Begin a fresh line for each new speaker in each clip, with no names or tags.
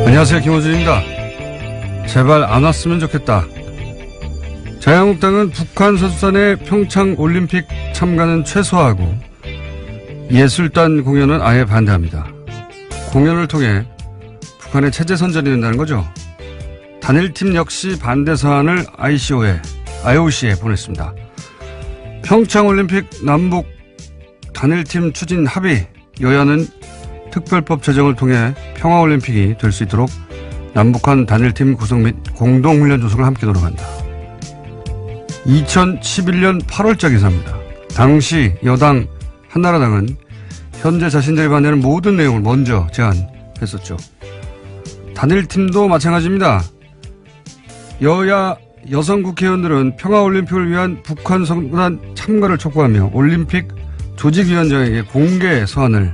안녕하세요, 김호준입니다. 제발 안 왔으면 좋겠다. 자유한국당은 북한 선수단의 평창올림픽 참가는 최소화하고 예술단 공연은 아예 반대합니다. 공연을 통해 북한의 체제 선전이 된다는 거죠. 단일팀 역시 반대 사안을 IOC에 보냈습니다. 평창올림픽 남북 단일팀 추진 합의, 여야는 특별법 제정을 통해 평화올림픽이 될 수 있도록 남북한 단일팀 구성 및 공동훈련 조성을 함께 노력한다. 2011년 8월자 기사입니다. 당시 여당 한나라당은 현재 자신들이 반대하는 모든 내용을 먼저 제안했었죠. 단일팀도 마찬가지입니다. 여야 여성 국회의원들은 평화올림픽을 위한 북한 선수단 참가를 촉구하며 올림픽 조직위원장에게 공개 서한을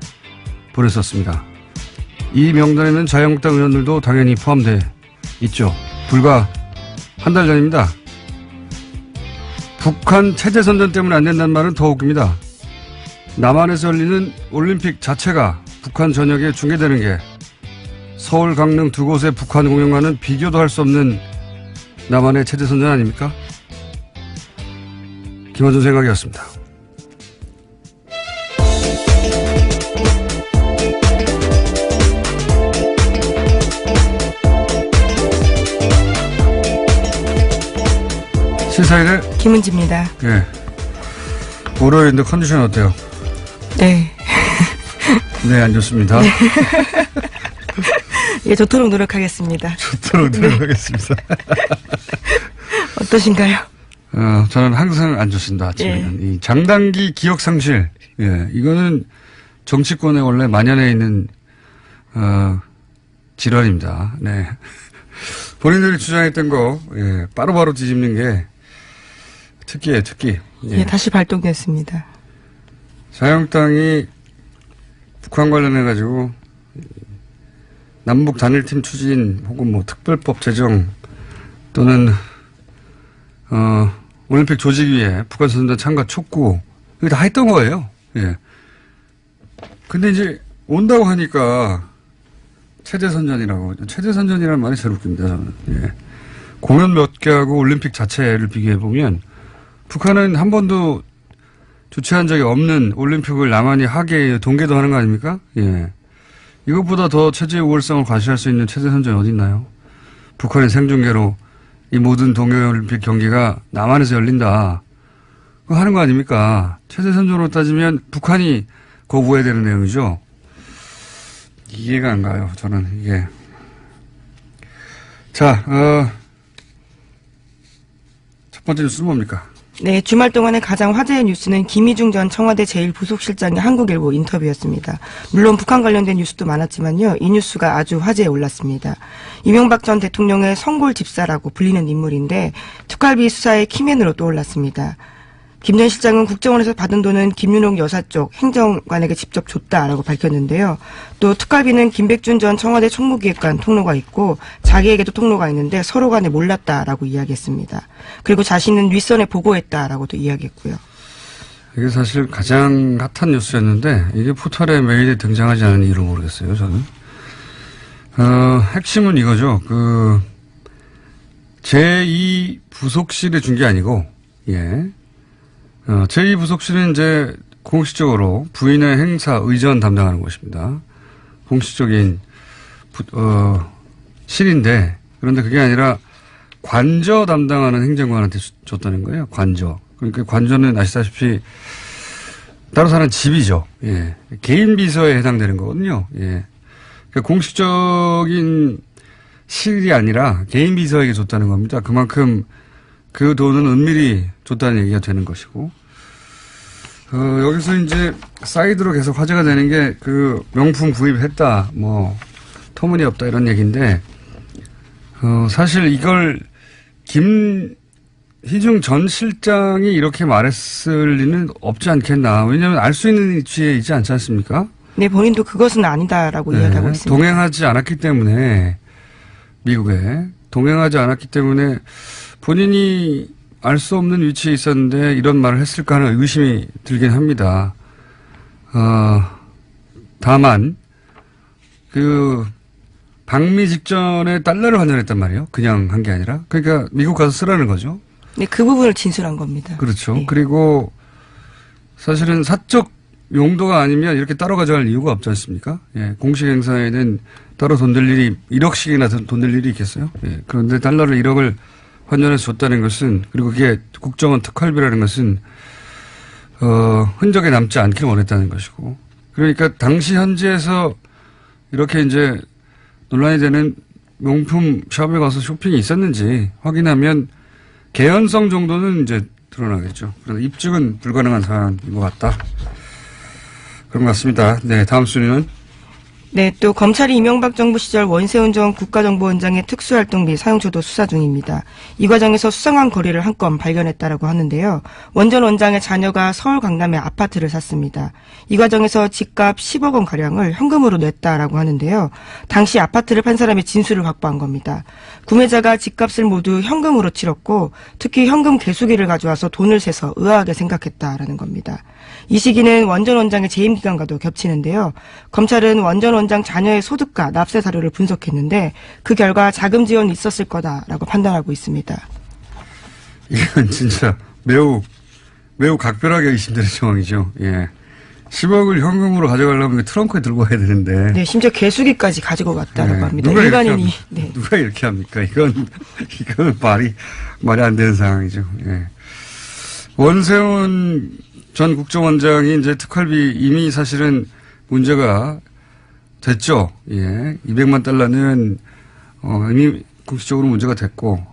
보냈었습니다. 이 명단에는 자유한국당 의원들도 당연히 포함돼 있죠. 불과 한 달 전입니다. 북한 체제 선전 때문에 안 된다는 말은 더 웃깁니다. 남한에서 열리는 올림픽 자체가 북한 전역에 중계되는 게 서울, 강릉 두 곳의 북한 공연과는 비교도 할 수 없는 남한의 체제 선전 아닙니까? 김어준 생각이었습니다. 시사일의
김은지입니다.
예. 월요일인데 컨디션 어때요?
네.
네, 안 좋습니다. 네.
예, 좋도록 노력하겠습니다.
좋도록 노력하겠습니다.
어떠신가요?
저는 항상 안 좋습니다. 아침에는.
예.
이 장단기 기억 상실. 예, 이거는 정치권에 원래 만연해 있는 질환입니다. 네. 본인들이 주장했던 거, 예, 바로바로 뒤집는 게 특기예요, 특기.
예, 다시 발동됐습니다.
자유한국당이 북한 관련해가지고 남북 단일팀 추진 혹은 뭐 특별법 제정 또는 올림픽 조직위에 북한 선수단 참가 촉구 이거 다 했던 거예요. 예. 근데 이제 온다고 하니까 체제선전이라고. 체제선전이라는 말이 제일 웃깁니다, 저는. 예. 공연 몇 개 하고 올림픽 자체를 비교해보면 북한은 한 번도 주최한 적이 없는 올림픽을 남한이 하게 동계도 하는 거 아닙니까? 예. 이것보다 더 체제의 우월성을 과시할 수 있는 체제선전이 어디 있나요? 북한의 생중계로 이 모든 동계올림픽 경기가 남한에서 열린다. 그거 하는 거 아닙니까? 체제선전으로 따지면 북한이 거부해야 되는 내용이죠. 이해가 안 가요, 저는, 이게. 자, 첫 번째 뉴스는 뭡니까?
네, 주말 동안에 가장 화제의 뉴스는 김희중 전 청와대 제1부속실장의 한국일보 인터뷰였습니다. 물론 북한 관련된 뉴스도 많았지만요. 이 뉴스가 아주 화제에 올랐습니다. 이명박 전 대통령의 성골 집사라고 불리는 인물인데 특활비 수사의 키맨으로 떠올랐습니다. 김 전 실장은 국정원에서 받은 돈은 김윤옥 여사 쪽 행정관에게 직접 줬다라고 밝혔는데요. 또 특활비는 김백준 전 청와대 총무기획관 통로가 있고 자기에게도 통로가 있는데 서로 간에 몰랐다라고 이야기했습니다. 그리고 자신은 윗선에 보고했다라고도 이야기했고요.
이게 사실 가장 핫한 뉴스였는데 이게 포털에 메일에 등장하지 않은 이유를 모르겠어요, 저는. 핵심은 이거죠. 제2부속실에 준 게 아니고, 예. 제2부속실은 이제 공식적으로 부인의 행사 의전 담당하는 곳입니다. 공식적인 실인데 그런데 그게 아니라 관저 담당하는 행정관한테 줬다는 거예요. 관저. 그러니까 관저는 아시다시피 따로 사는 집이죠. 예. 개인 비서에 해당되는 거거든요. 예. 그러니까 공식적인 실이 아니라 개인 비서에게 줬다는 겁니다. 그만큼 그 돈은 은밀히 줬다는 얘기가 되는 것이고, 여기서 이제 사이드로 계속 화제가 되는 게 명품 구입했다, 터무니없다 이런 얘기인데, 사실 이걸 김희중 전 실장이 이렇게 말했을 리는 없지 않겠나. 왜냐하면 알 수 있는 위치에 있지 않지 않습니까?
네, 본인도 그것은 아니다라고 이야기하고 있습니다.
동행하지 않았기 때문에, 미국에 동행하지 않았기 때문에 본인이 알 수 없는 위치에 있었는데 이런 말을 했을까 하는 의심이 들긴 합니다. 다만 방미 직전에 달러를 환전했단 말이에요. 그냥 한 게 아니라. 그러니까 미국 가서 쓰라는 거죠.
네, 그 부분을 진술한 겁니다.
그렇죠.
네.
그리고 사실은 사적 용도가 아니면 이렇게 따로 가져갈 이유가 없지 않습니까? 예, 공식 행사에는 따로 돈 들 일이 1억씩이나 돈 들 일이 있겠어요? 예, 그런데 달러를 1억을 환전해서 줬다는 것은, 그리고 그게 국정원 특활비라는 것은 흔적에 남지 않기를 원했다는 것이고, 그러니까 당시 현지에서 이렇게 이제 논란이 되는 명품 샵에 가서 쇼핑이 있었는지 확인하면 개연성 정도는 이제 드러나겠죠. 그래서 입증은 불가능한 사안인 것 같다. 그런 것 같습니다. 네, 다음 순위는?
네, 또 검찰이 이명박 정부 시절 원세훈 전 국가정보원장의 특수활동비 사용처도 수사 중입니다. 이 과정에서 수상한 거래를 한 건 발견했다라고 하는데요. 원 전 원장의 자녀가 서울 강남에 아파트를 샀습니다. 이 과정에서 집값 10억 원 가량을 현금으로 냈다라고 하는데요. 당시 아파트를 판 사람의 진술을 확보한 겁니다. 구매자가 집값을 모두 현금으로 치렀고 특히 현금 개수기를 가져와서 돈을 세서 의아하게 생각했다라는 겁니다. 이 시기는 원 전 원장의 재임 기간과도 겹치는데요. 검찰은 원 전 원장 자녀의 소득과 납세 사료를 분석했는데 그 결과 자금 지원이 있었을 거다라고 판단하고 있습니다.
이건 진짜 매우 각별하게 의심되는 상황이죠. 예. 10억을 현금으로 가져가려면 트렁크에 들고 가야 되는데.
네, 심지어 개수기까지 가지고 갔다라고
네,
합니다.
누가
일반인이. 네.
누가 이렇게 합니까? 이건 말이 안 되는 상황이죠. 예. 원세훈 전 국정원장이 이제 특활비 이미 사실은 문제가 됐죠. 예. 200만 달러는, 이미 공식적으로 문제가 됐고,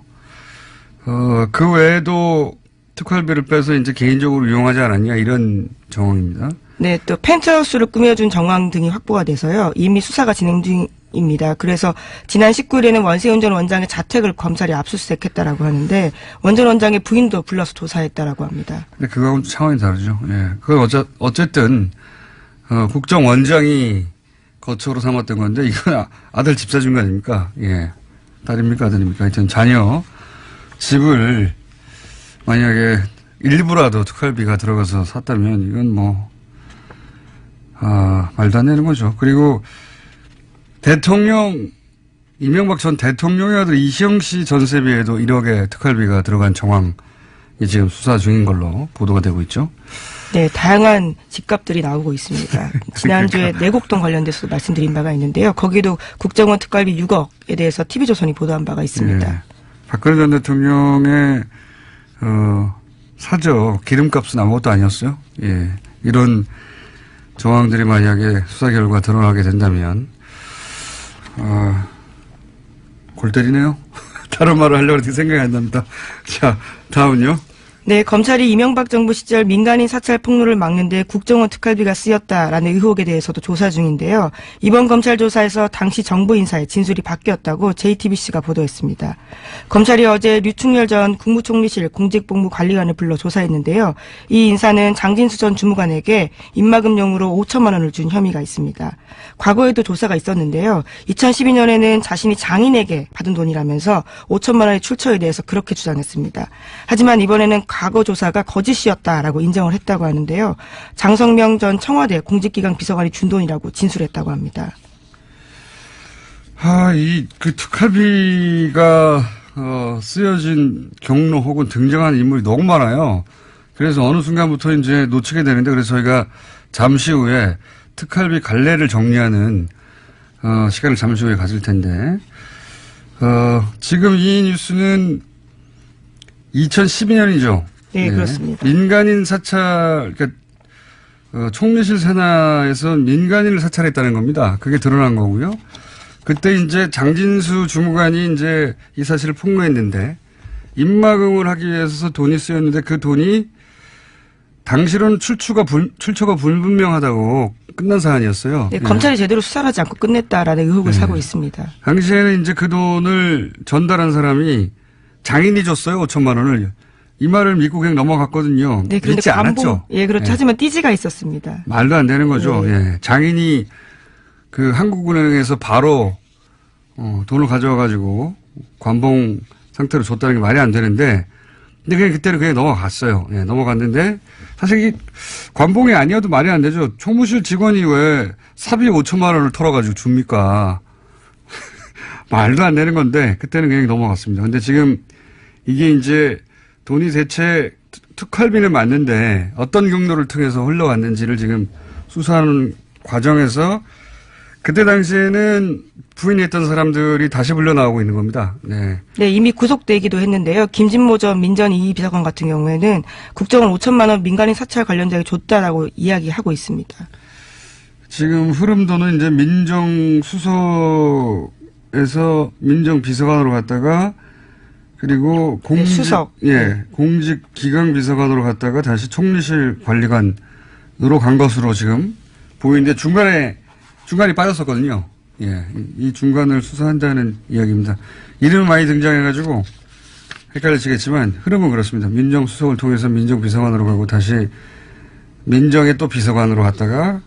그 외에도 특활비를 빼서 이제 개인적으로 이용하지 않았냐 이런 정황입니다.
네, 또 펜트하우스를 꾸며준 정황 등이 확보가 돼서요. 이미 수사가 진행 중입니다. 그래서 지난 19일에는 원세훈 전 원장의 자택을 검찰이 압수수색했다라고 하는데 원 전 원장의 부인도 불러서 조사했다라고 합니다.
근데 그거하고는 차원이 다르죠. 예. 그건 어쨌든 국정원장이 거처로 삼았던 건데 이건 아들 집 사준 거 아닙니까? 예. 딸입니까 아들입니까? 하여튼 자녀 집을 만약에 일부라도 특활비가 들어가서 샀다면 이건 말도 안 되는 거죠. 그리고 이명박 전 대통령의 아들 이시영 씨 전세비에도 1억의 특활비가 들어간 정황이 지금 수사 중인 걸로 보도가 되고 있죠.
네, 다양한 집값들이 나오고 있습니다. 지난주에 내곡동 관련돼서도 말씀드린 바가 있는데요. 거기도 국정원 특활비 6억에 대해서 TV조선이 보도한 바가 있습니다.
네. 박근혜 전 대통령의 사적 기름값은 아무것도 아니었어요. 예. 이런 정황들이 만약에 수사 결과 드러나게 된다면 골 때리네요. 다른 말을 하려고 했는데 생각이 안 납니다. 자, 다음은요.
네, 검찰이 이명박 정부 시절 민간인 사찰 폭로를 막는 데 국정원 특활비가 쓰였다라는 의혹에 대해서도 조사 중인데요. 이번 검찰 조사에서 당시 정부 인사의 진술이 바뀌었다고 JTBC가 보도했습니다. 검찰이 어제 류충렬 전 국무총리실 공직복무관리관을 불러 조사했는데요. 이 인사는 장진수 전 주무관에게 입막음용으로 5천만 원을 준 혐의가 있습니다. 과거에도 조사가 있었는데요. 2012년에는 자신이 장인에게 받은 돈이라면서 5천만 원의 출처에 대해서 그렇게 주장했습니다. 하지만 이번에는 과거 조사가 거짓이었다라고 인정을 했다고 하는데요. 장성명 전 청와대 공직기강 비서관이 준 돈이라고 진술했다고 합니다.
그 특활비가 쓰여진 경로 혹은 등장한 인물이 너무 많아요. 그래서 어느 순간부터 이제 놓치게 되는데 그래서 저희가 잠시 후에 특활비 갈래를 정리하는 시간을 잠시 후에 가질 텐데 지금 이 뉴스는 2012년이죠.
네, 그렇습니다.
민간인 사찰, 그러니까 총리실 산하에서 민간인을 사찰했다는 겁니다. 그게 드러난 거고요. 그때 이제 장진수 주무관이 이제 이 사실을 폭로했는데 입막음을 하기 위해서 돈이 쓰였는데 그 돈이 당시로는 출처가 불분명하다고 끝난 사안이었어요.
네, 검찰이 제대로 수사를 하지 않고 끝냈다라는 의혹을 사고 있습니다.
당시에는 이제 그 돈을 전달한 사람이 장인이 줬어요. 5천만 원을. 이 말을 믿고 그냥 넘어갔거든요.
네, 그런데
믿지 않았죠.
예, 그렇죠. 하지만 띠지가 있었습니다.
말도 안 되는 거죠.
네.
예. 장인이 그 한국은행에서 바로 돈을 가져와 가지고 관봉 상태로 줬다는 게 말이 안 되는데 근데 그냥 그때는 그냥 넘어갔어요. 예, 넘어갔는데 사실 이 관봉이 아니어도 말이 안 되죠. 총무실 직원이 왜 사비 5천만 원을 털어가지고 줍니까? 말도 안 되는 건데 그때는 그냥 넘어갔습니다. 근데 지금 이게 이제 돈이 대체 특활비는 맞는데 어떤 경로를 통해서 흘러왔는지를 지금 수사하는 과정에서 그때 당시에는 부인했던 사람들이 다시 불려 나오고 있는 겁니다. 네.
네, 이미 구속되기도 했는데요. 김진모 전 민전 2위 비서관 같은 경우에는 국정원 5천만 원 민간인 사찰 관련자에게 줬다라고 이야기하고 있습니다.
지금 흐름도는 이제 민정수석에서 민정비서관으로 갔다가 그리고
수석.
공직기강비서관으로 갔다가 다시 총리실 관리관으로 간 것으로 지금 보이는데 중간이 빠졌었거든요. 예, 이 중간을 수사한다는 이야기입니다. 이름은 많이 등장해가지고 헷갈리시겠지만 흐름은 그렇습니다. 민정수석을 통해서 민정비서관으로 가고 다시 민정의 또 비서관으로 갔다가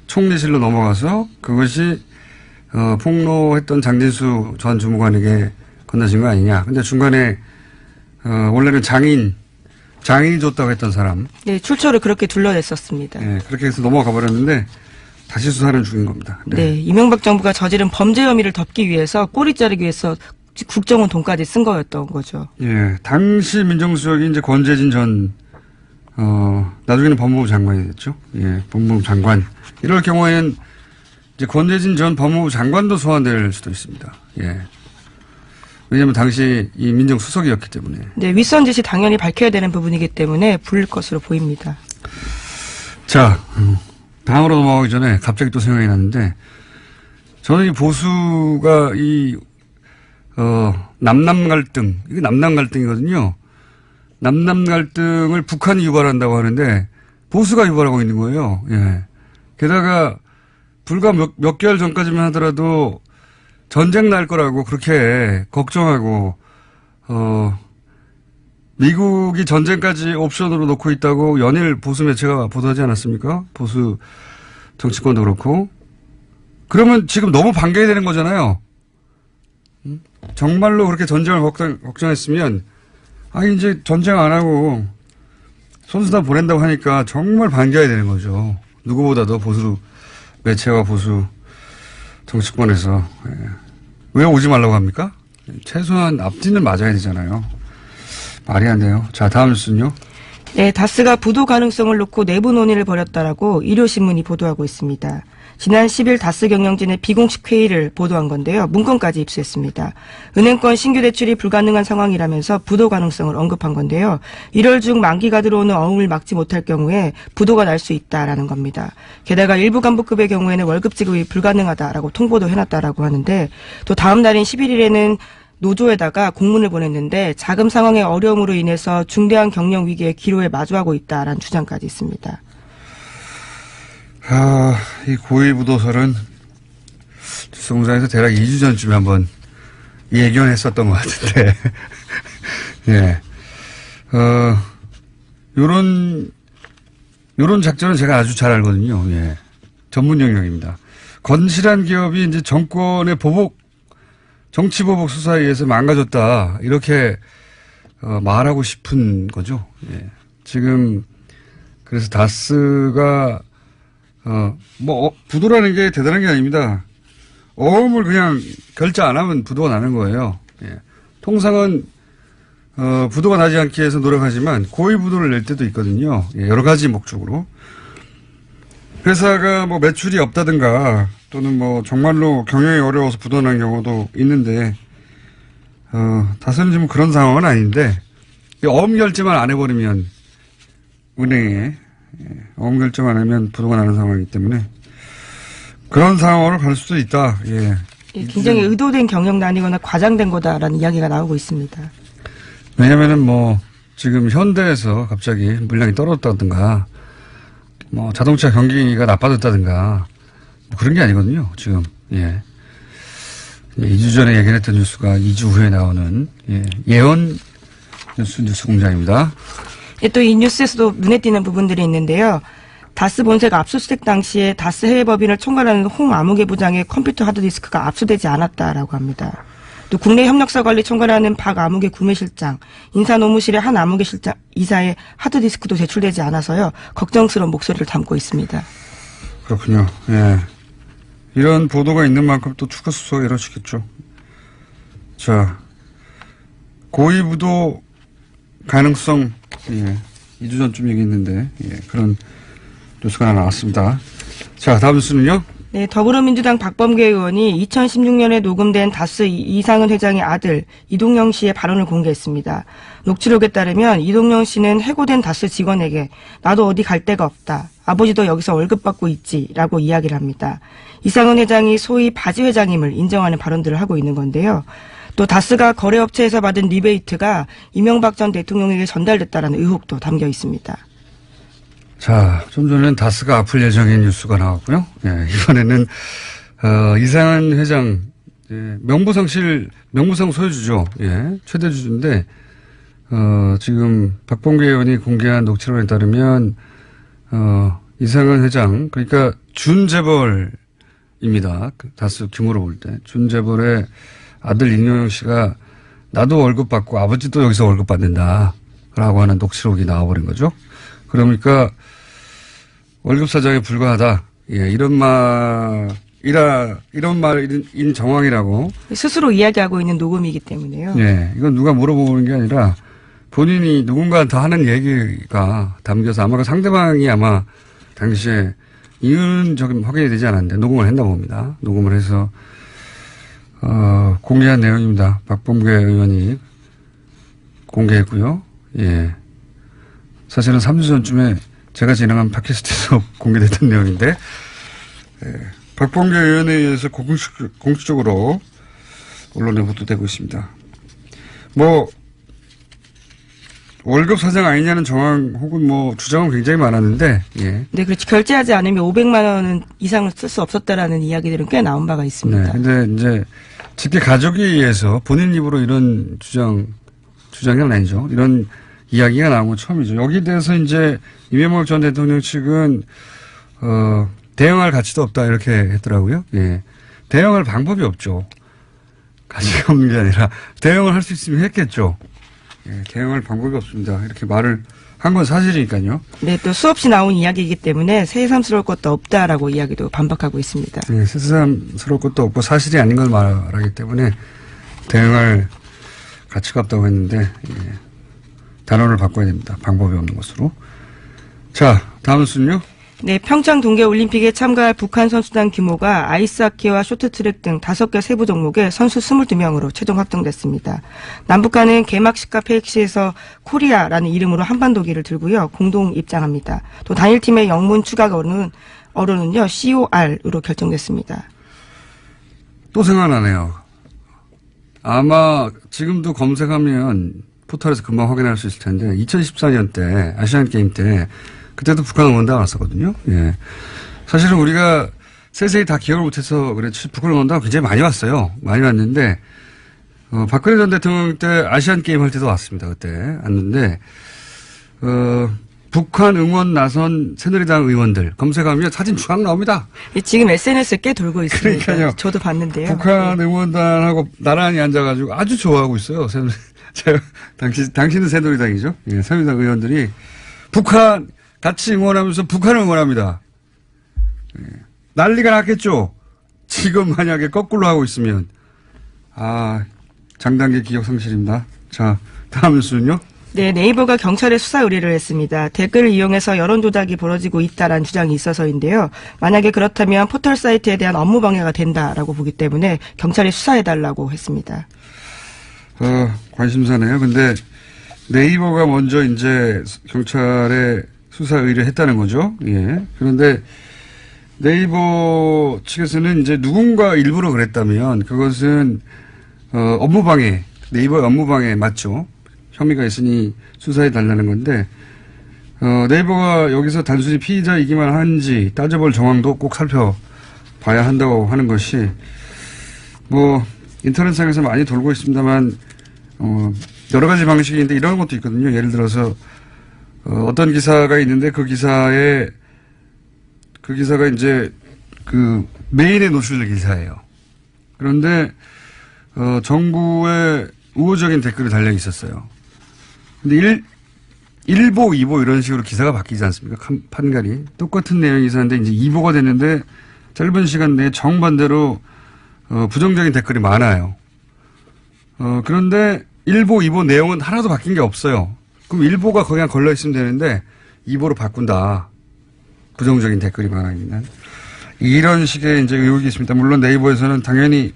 총리실로 넘어가서 그것이 폭로했던 장진수 전 주무관에게 건너진 거 아니냐. 근데 중간에 원래는 장인이 줬다고 했던 사람.
네, 출처를 그렇게 둘러댔었습니다.
네, 그렇게 해서 넘어가 버렸는데 다시 수사를 중인 겁니다.
네, 이명박 정부가 저지른 범죄 혐의를 덮기 위해서 꼬리 자르기 위해서 국정원 돈까지 쓴 거였던 거죠.
예, 당시 민정수석이 이제 권재진 전 나중에는 법무부 장관이 됐죠. 예, 법무부 장관. 이럴 경우에는 이제 권재진 전 법무부 장관도 소환될 수도 있습니다. 예. 왜냐하면 당시 이 민정수석이었기 때문에.
네, 윗선 지시 당연히 밝혀야 되는 부분이기 때문에 부를 것으로 보입니다.
자, 다음으로 넘어가기 전에 갑자기 또 생각이 났는데 저는 이 보수가 남남 갈등, 이게 남남 갈등이거든요. 남남 갈등을 북한이 유발한다고 하는데 보수가 유발하고 있는 거예요. 예. 게다가 불과 몇 개월 전까지만 하더라도 전쟁 날 거라고 그렇게 걱정하고, 미국이 전쟁까지 옵션으로 놓고 있다고 연일 보수 매체가 보도하지 않았습니까? 보수 정치권도 그렇고. 그러면 지금 너무 반격이 되는 거잖아요. 정말로 그렇게 전쟁을 걱정했으면, 이제 전쟁 안 하고 선수단 보낸다고 하니까 정말 반겨야 되는 거죠. 누구보다도 보수 매체와 보수 정치권에서. 왜 오지 말라고 합니까? 최소한 앞뒤는 맞아야 되잖아요. 말이 안 돼요. 자, 다음 뉴스는요.
네, 다스가 부도 가능성을 놓고 내부 논의를 벌였다라고 일요신문이 보도하고 있습니다. 지난 10일 다스 경영진의 비공식 회의를 보도한 건데요. 문건까지 입수했습니다. 은행권 신규 대출이 불가능한 상황이라면서 부도 가능성을 언급한 건데요. 1월 중 만기가 들어오는 어음을 막지 못할 경우에 부도가 날 수 있다라는 겁니다. 게다가 일부 간부급의 경우에는 월급 지급이 불가능하다라고 통보도 해놨다라고 하는데 또 다음 날인 11일에는 노조에다가 공문을 보냈는데 자금 상황의 어려움으로 인해서 중대한 경영 위기의 기로에 마주하고 있다라는 주장까지 있습니다.
이 고위부도설은 뉴스공장에서 대략 2주 전쯤에 한번 예견했었던 것 같은데, 예. 요런 작전은 제가 아주 잘 알거든요. 예. 전문 영역입니다. 건실한 기업이 이제 정권의 정치보복 수사에 의해서 망가졌다. 이렇게, 말하고 싶은 거죠. 예. 지금, 그래서 다스가 부도라는 게 대단한 게 아닙니다. 어음을 그냥 결제 안 하면 부도가 나는 거예요. 예. 통상은, 부도가 나지 않기 위해서 노력하지만 고의 부도를 낼 때도 있거든요. 예, 여러 가지 목적으로. 회사가 매출이 없다든가 또는 정말로 경영이 어려워서 부도 난 경우도 있는데, 다스는 지금 그런 상황은 아닌데, 어음 결제만 안 해버리면 은행에 어음 결정 안 하면 부도가 나는 상황이기 때문에 그런 상황으로 갈 수도 있다. 예.
예, 굉장히 의도된 경영난이거나 과장된 거다라는 이야기가 나오고 있습니다.
왜냐면은 지금 현대에서 갑자기 물량이 떨어졌다든가 자동차 경기가 나빠졌다든가 그런 게 아니거든요. 지금. 예. 2주 전에 예견했던 뉴스가 2주 후에 나오는 예언 뉴스 공장입니다.
또 이 뉴스에서도 눈에 띄는 부분들이 있는데요. 다스 본사가 압수수색 당시에 다스 해외법인을 총괄하는 홍 아무개 부장의 컴퓨터 하드디스크가 압수되지 않았다라고 합니다. 또 국내 협력사 관리 총괄하는 박 아무개 구매실장, 인사노무실의 한 아무개 실장 이사의 하드디스크도 제출되지 않아서요. 걱정스러운 목소리를 담고 있습니다.
그렇군요. 예. 이런 보도가 있는 만큼 또 추가 수사가 이루어지겠죠. 자, 고위부도 가능성, 예, 2주 전쯤 얘기했는데, 예, 그런 뉴스가 하나 나왔습니다. 자, 다음 뉴스는요?
네, 더불어민주당 박범계 의원이 2016년에 녹음된 다스 이상은 회장의 아들 이동영 씨의 발언을 공개했습니다. 녹취록에 따르면 이동영 씨는 해고된 다스 직원에게 나도 어디 갈 데가 없다. 아버지도 여기서 월급 받고 있지라고 이야기를 합니다. 이상은 회장이 소위 바지 회장임을 인정하는 발언들을 하고 있는 건데요. 또 다스가 거래업체에서 받은 리베이트가 이명박 전 대통령에게 전달됐다라는 의혹도 담겨 있습니다.
자, 좀 전에는 다스가 아플 예정인 뉴스가 나왔고요. 예, 이번에는, 이상한 회장, 예, 명부상 소유주죠. 예, 최대 주주인데, 지금 박범계 의원이 공개한 녹취록에 따르면, 이상한 회장, 그러니까 준재벌입니다. 그 다스 규모로 볼 때. 준재벌의 아들 이동영 씨가 나도 월급 받고 아버지도 여기서 월급 받는다. 라고 하는 녹취록이 나와버린 거죠. 그러니까, 월급 사장에 불과하다. 예, 이런 말인 정황이라고.
스스로 이야기하고 있는 녹음이기 때문에요.
예, 이건 누가 물어보는 게 아니라 본인이 누군가한테 하는 얘기가 담겨서 아마 그 상대방이 아마 당시에 이윤적인 확인이 되지 않았는데 녹음을 했나 봅니다. 녹음을 해서, 공개한 내용입니다. 박범계 의원이 공개했고요. 예. 사실은 3주 전쯤에 제가 진행한 팟캐스트에서 공개됐던 내용인데, 예, 박범계 의원에 의해서 공식적으로 언론에 보도되고 있습니다. 뭐, 월급 사장 아니냐는 정황 혹은 뭐 주장은 굉장히 많았는데, 예.
네, 그렇지. 결제하지 않으면 500만 원 이상을 쓸 수 없었다라는 이야기들은 꽤 나온 바가 있습니다.
네, 근데 이제 직계 가족에 의해서 본인 입으로 이런 주장이 아니죠. 이런 이야기가 나온 건 처음이죠. 여기에 대해서 이제 이명박 전 대통령 측은 대응할 가치도 없다 이렇게 했더라고요. 예. 대응할 방법이 없죠. 가치가 없는 게 아니라 대응을 할 수 있으면 했겠죠. 예, 대응할 방법이 없습니다. 이렇게 말을 한 건 사실이니까요.
네, 또 수없이 나온 이야기이기 때문에 새삼스러울 것도 없다라고 이야기도 반박하고 있습니다.
예, 새삼스러울 것도 없고 사실이 아닌 걸 말하기 때문에 대응할 가치가 없다고 했는데, 예. 단어를 바꿔야 됩니다. 방법이 없는 것으로. 자, 다음 뉴스는요?
네, 평창 동계올림픽에 참가할 북한 선수단 규모가 아이스하키와 쇼트트랙 등 5개 세부 종목에 선수 22명으로 최종 확정됐습니다. 남북한은 개막식과 폐식시에서 코리아라는 이름으로 한반도기를 들고요. 공동 입장합니다. 또 단일팀의 영문 추가 어른은요, COR으로 결정됐습니다.
또 생각나네요. 아마 지금도 검색하면 포털에서 금방 확인할 수 있을 텐데 2014년 때 아시안게임 때 그때도 북한 응원단 왔었거든요. 예. 사실은 우리가 세세히 다 기억을 못해서 그랬지 북한 응원단 굉장히 많이 왔어요. 많이 왔는데 박근혜 전 대통령 때 아시안게임 할 때도 왔습니다. 그때 왔는데 북한 응원 나선 새누리당 의원들 검색하면 사진 쫙 나옵니다.
지금 SNS에 꽤 돌고 있습니다.
그러니까요.
저도 봤는데요.
북한 응원단하고 나란히 앉아가지고 아주 좋아하고 있어요. 당신은 새누리당이죠. 예, 새누리당 의원들이 북한 같이 응원하면서 북한을 응원합니다. 예, 난리가 났겠죠. 지금 만약에 거꾸로 하고 있으면 장단기 기억 상실입니다. 자, 다음 뉴스는요.
네, 네이버가 경찰에 수사 의뢰를 했습니다. 댓글을 이용해서 여론 조작이 벌어지고 있다라는 주장이 있어서인데요. 만약에 그렇다면 포털 사이트에 대한 업무 방해가 된다라고 보기 때문에 경찰에 수사해달라고 했습니다.
관심사네요. 근데 네이버가 먼저 이제 경찰에 수사 의뢰했다는 거죠. 예. 그런데 네이버 측에서는 이제 누군가 일부러 그랬다면 그것은 업무방해, 네이버의 업무방해 맞죠. 혐의가 있으니 수사해 달라는 건데 네이버가 여기서 단순히 피의자이기만 한지 따져볼 정황도 꼭 살펴봐야 한다고 하는 것이 뭐 인터넷상에서 많이 돌고 있습니다만 여러 가지 방식인데 이런 것도 있거든요. 예를 들어서 어떤 기사가 있는데 그 기사가 이제 그 메인에 노출된 기사예요. 그런데 정부의 우호적인 댓글이 달려 있었어요. 근데 1보, 2보 이런 식으로 기사가 바뀌지 않습니까? 판갈이. 똑같은 내용의 기사인데 이제 2보가 됐는데 짧은 시간 내에 정반대로 부정적인 댓글이 많아요. 그런데 일보, 이보 내용은 하나도 바뀐 게 없어요. 그럼 일보가 그냥 걸려 있으면 되는데 이보로 바꾼다. 부정적인 댓글이 많아 있는. 이런 식의 이제 의혹이 있습니다. 물론 네이버에서는 당연히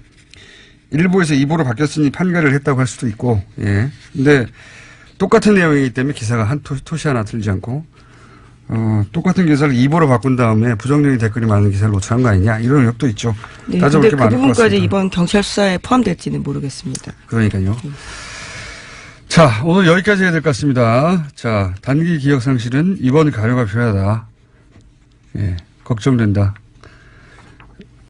일보에서 이보로 바뀌었으니 판결을 했다고 할 수도 있고, 예. 근데 똑같은 내용이기 때문에 기사가 한 토시 하나 틀리지 않고, 똑같은 기사를 이보로 바꾼 다음에 부정적인 댓글이 많은 기사를 노출한 거 아니냐 이런 의혹도 있죠.
네,
따져볼
근데
게
그
많을 것
부분까지
같습니다.
이번 경찰 수사에 포함될지는 모르겠습니다.
그러니까요. 자, 오늘 여기까지 해야 될 것 같습니다. 자, 단기 기억 상실은 이번 가려가 필요하다. 예, 걱정된다.